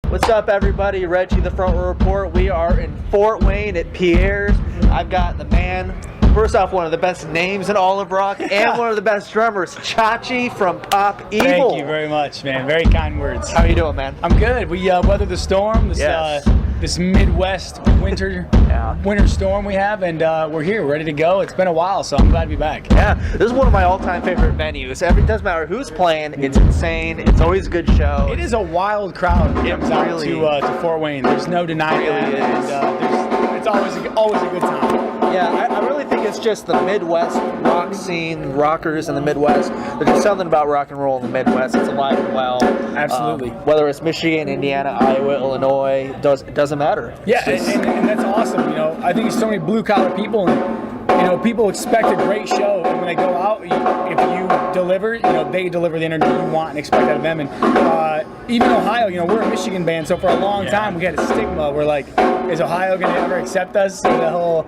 What's up, everybody? Reggie, the Front Row Report. We are in Fort Wayne at Pierre's. I've got the man, first off, one of the best names in all of rock, and one of the best drummers, Chachi from Pop Evil. Thank you very much, man. Very kind words. How are you doing, man? I'm good. We weathered the storm, this Midwest winter storm we have, and we're here, ready to go. It's been a while, so I'm glad to be back. Yeah, this is one of my all-time favorite venues. It doesn't matter who's playing. It's insane. It's always a good show. It is a wild crowd that comes out to Fort Wayne. There's no denying that. It's always a good time. Yeah, I really think it's just the Midwest rock scene, rockers in the Midwest. There's just something about rock and roll in the Midwest. It's alive and well. Absolutely. Whether it's Michigan, Indiana, Iowa, Illinois, it doesn't matter. Yeah, and that's awesome. I think there's so many blue-collar people, and people expect a great show, and when they go out, if you deliver, they deliver the energy you want and expect out of them. And even Ohio, we're a Michigan band, so for a long time we had a stigma. We're like, is Ohio going to ever accept us? I'll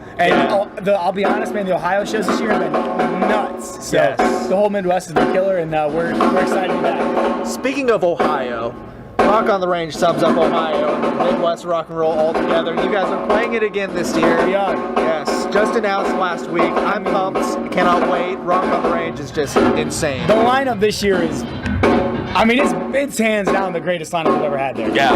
be honest, man, the Ohio shows this year have been nuts. So the whole Midwest has been killer, and we're excited to be back. Speaking of Ohio, Rock on the Range sums up Ohio and the Midwest rock and roll all together. You guys are playing it again this year. We are. Yes, just announced last week. I'm pumped. Cannot wait. Rock on the Range is just insane. The lineup this year is, it's hands down the greatest lineup we've ever had there. Yeah.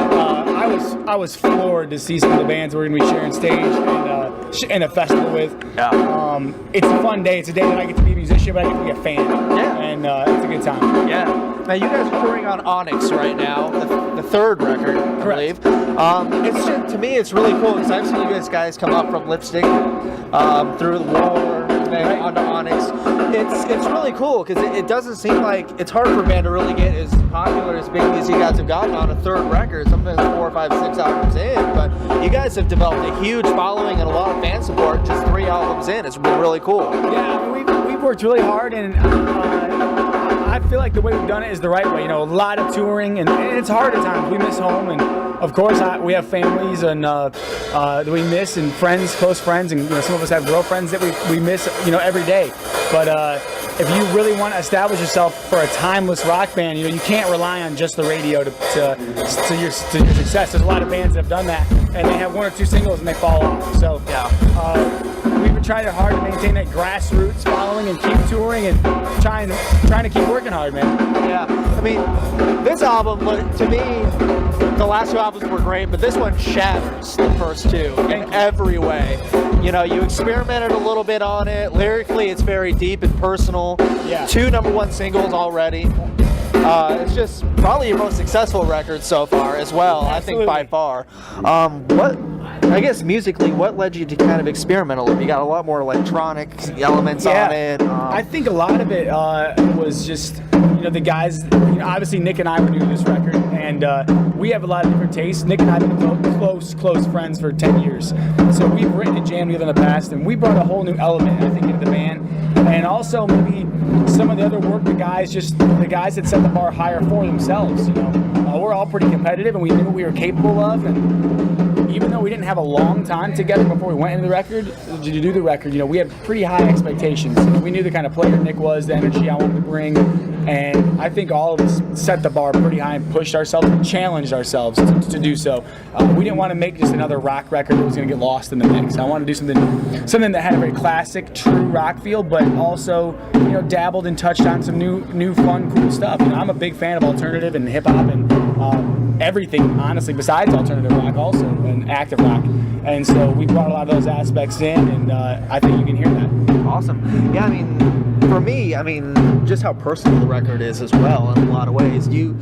I was floored to see some of the bands we're going to be sharing stage and a festival with. Yeah. It's a fun day. It's a day that I get to be a musician, but I get to be a fan. Yeah. And it's a good time. Yeah. Now, you guys are touring on Onyx right now, the third record, I believe. It's just, to me, it's really cool because I've seen you guys come up from Lipstick through the war, and then onto Onyx. It's really cool because it doesn't seem like it's hard for a band to really get as popular as big as you guys have gotten on a third record. Sometimes 4, 5, 6 albums in, but you guys have developed a huge following and a lot of fan support just 3 albums in. It's been really cool. Yeah, we've worked really hard, and I feel like the way we've done it is the right way. A lot of touring, and it's hard at times. We miss home, and of course we have families and that we miss, and friends, close friends, and some of us have girlfriends that we miss every day. But if you really want to establish yourself for a timeless rock band, you can't rely on just the radio to your success. There's a lot of bands that have done that, and they have 1 or 2 singles and they fall off. So we've been trying hard to maintain that grassroots following and keep touring and trying to keep working hard, man. Yeah, this album, to me, the last 2 albums were great, but this one shatters the first 2 in every way. You experimented a little bit on it. Lyrically, it's very deep and personal. Yeah. 2 #1 singles already. It's just probably your most successful record so far as well. Absolutely. I think by far. I guess musically, what led you to kind of experiment a little? You got a lot more electronic elements on it. I think a lot of it was just the guys. Obviously Nick and I were new to this record, and we have a lot of different tastes. Nick and I have been close friends for 10 years, so we've written and jammed together in the past, and we brought a whole new element, I think, into the band, and also maybe some of the other work. The guys that set the bar higher for themselves. We're all pretty competitive, and we knew what we were capable of, and even though we didn't have a long time together before we went into the record, to do the record, we had pretty high expectations. We knew the kind of player Nick was, the energy I wanted to bring, and I think all of us set the bar pretty high and pushed ourselves and challenged ourselves to do so. We didn't want to make just another rock record that was going to get lost in the mix. I wanted to do something that had a very classic, true rock feel, but also dabbled and touched on some new fun, cool stuff. I'm a big fan of alternative and hip hop and everything, honestly, besides alternative rock, also and active rock. And so we brought a lot of those aspects in, and I think you can hear that. Awesome. Yeah, for me, just how personal the record is as well in a lot of ways. You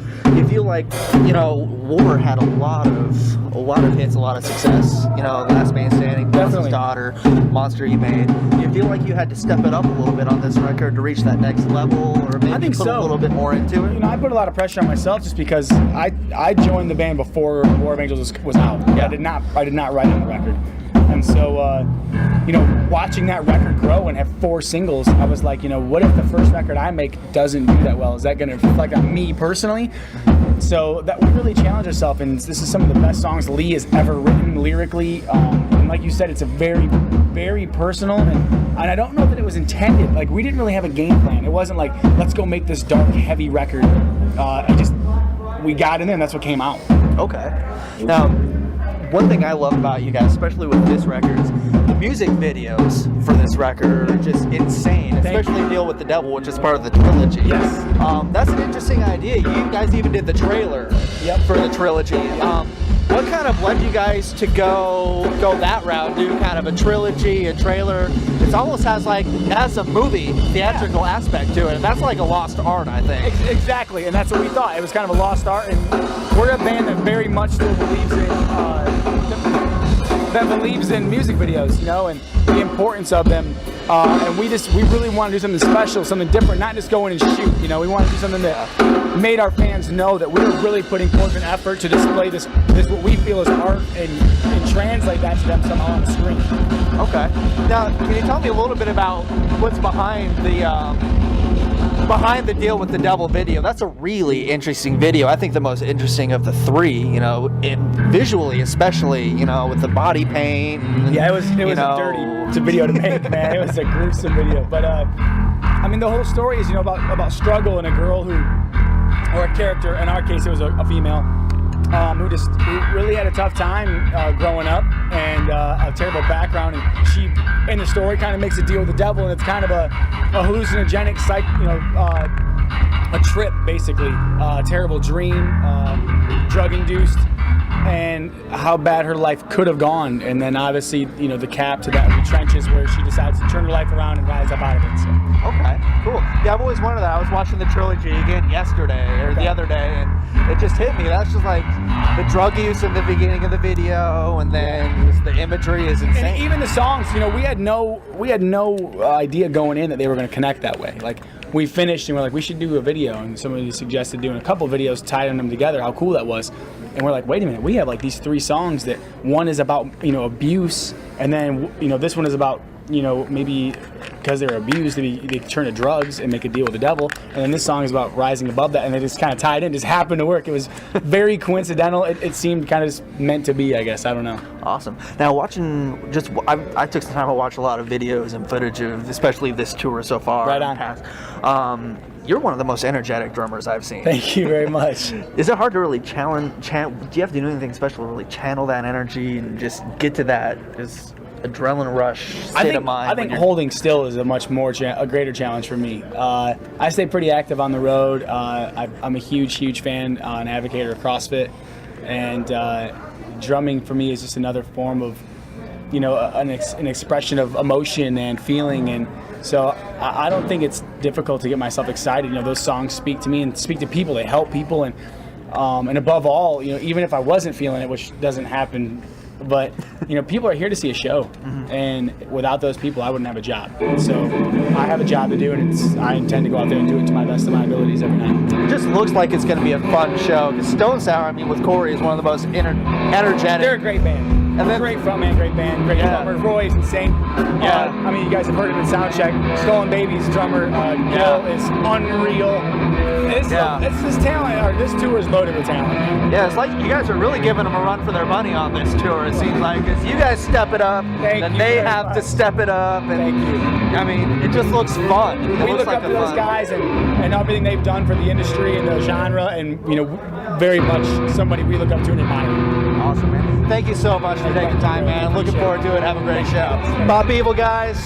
feel like, War had a lot of hits, a lot of success. Last Man Standing, Definitely. Daughter, Monster You Made. Do you feel like you had to step it up a little bit on this record to reach that next level, or maybe put a little bit more into it? I put a lot of pressure on myself just because I joined the band before War of Angels was out. Yeah. I did not write on the record. And so, watching that record grow and have 4 singles, I was like, what if the first record I make doesn't do that well? Is that going to reflect on me personally? So that we really challenge ourselves, and this is some of the best songs Lee has ever written lyrically. And like you said, it's a very, very personal, and I don't know that it was intended. Like, we didn't really have a game plan. It wasn't like, let's go make this dark, heavy record. We got in there, and that's what came out. Okay. Now, one thing I love about you guys, especially with this record, is the music videos for this record are just insane. Especially Deal with the Devil, which is part of the trilogy. Yes. That's an interesting idea. You guys even did the trailer for the trilogy. What kind of led you guys to go that route, do kind of a trilogy, a trailer? It almost has a movie theatrical aspect to it, and that's like a lost art, I think. Exactly, and that's what we thought. It was kind of a lost art, and we're a band that very much still believes in music videos, you know, and the importance of them. And we really want to do something special, something different, not just go in and shoot. You know, we want to do something that made our fans know that we're really putting forth an effort to display this what we feel is art and translate that to them somehow on the screen. Okay. Now, can you tell me a little bit about what's behind the Deal with the Devil video? That's a really interesting video. I think the most interesting of the three, you know, visually especially, you know, with the body paint. Yeah, it was a dirty video to make, man. It was a gruesome video. But I mean, the whole story is, you know, about struggle and a girl or a character. In our case, it was a female who really had a tough time growing up and a terrible background. And she, in the story, kind of makes a deal with the devil, and it's kind of a hallucinogenic a trip, basically, a terrible dream, drug-induced, and how bad her life could have gone. And then obviously, you know, the cap to that, the trenches where she decides to turn her life around and rise up out of it. So. Okay, cool. Yeah, I've always wondered that. I was watching the trilogy again yesterday or the other day, and it just hit me. That's just like the drug use in the beginning of the video, and then just the imagery is insane. And even the songs, you know, we had no idea going in that they were going to connect that way. Like, we finished and we're like, we should do a video, and somebody suggested doing a couple videos, tying them together, how cool that was. And we're like, wait a minute, we have like these three songs that one is about, you know, abuse, and then, you know, this one is about, you know, maybe because they're abused, they turn to drugs and make a deal with the devil, and then this song is about rising above that, and they just kind of tied in, just happened to work. It was very coincidental. It seemed kind of just meant to be, I guess. I don't know. Awesome. Now, I took some time to watch a lot of videos and footage of, especially this tour so far. Right on. You're one of the most energetic drummers I've seen. Thank you very much. Is it hard to really do you have to do anything special to really channel that energy and just get to that adrenaline rush state of mind? I think holding still is a greater challenge for me. I stay pretty active on the road. I'm a huge fan and advocate of CrossFit, and drumming for me is just another form of, you know, an expression of emotion and feeling, and so I don't think it's difficult to get myself excited. You know, those songs speak to me and speak to people. They help people, and above all, you know, even if I wasn't feeling it, which doesn't happen, but, you know, people are here to see a show, and without those people, I wouldn't have a job. So I have a job to do, and I intend to go out there and do it to my best of my abilities every night. It just looks like it's going to be a fun show, because Stone Sour, I mean, with Corey, is one of the most energetic. They're a great band. And then, great frontman, great band, great drummer. Roy's insane. Yeah. I mean, you guys have heard him in Soundcheck. Stolen Baby's drummer, Gil, is unreal. It's this talent. This tour is loaded with talent. Yeah, it's like you guys are really giving them a run for their money on this tour. It seems like, because you guys step it up, then they have to step it up. And, thank you. I mean, it just looks fun. We look up to those guys and everything they've done for the industry and the genre, and, you know, very much somebody we look up to and admire. Awesome, man. Thank you so much for taking time, man. Looking forward to it. Have a great show. Bob Evil, guys.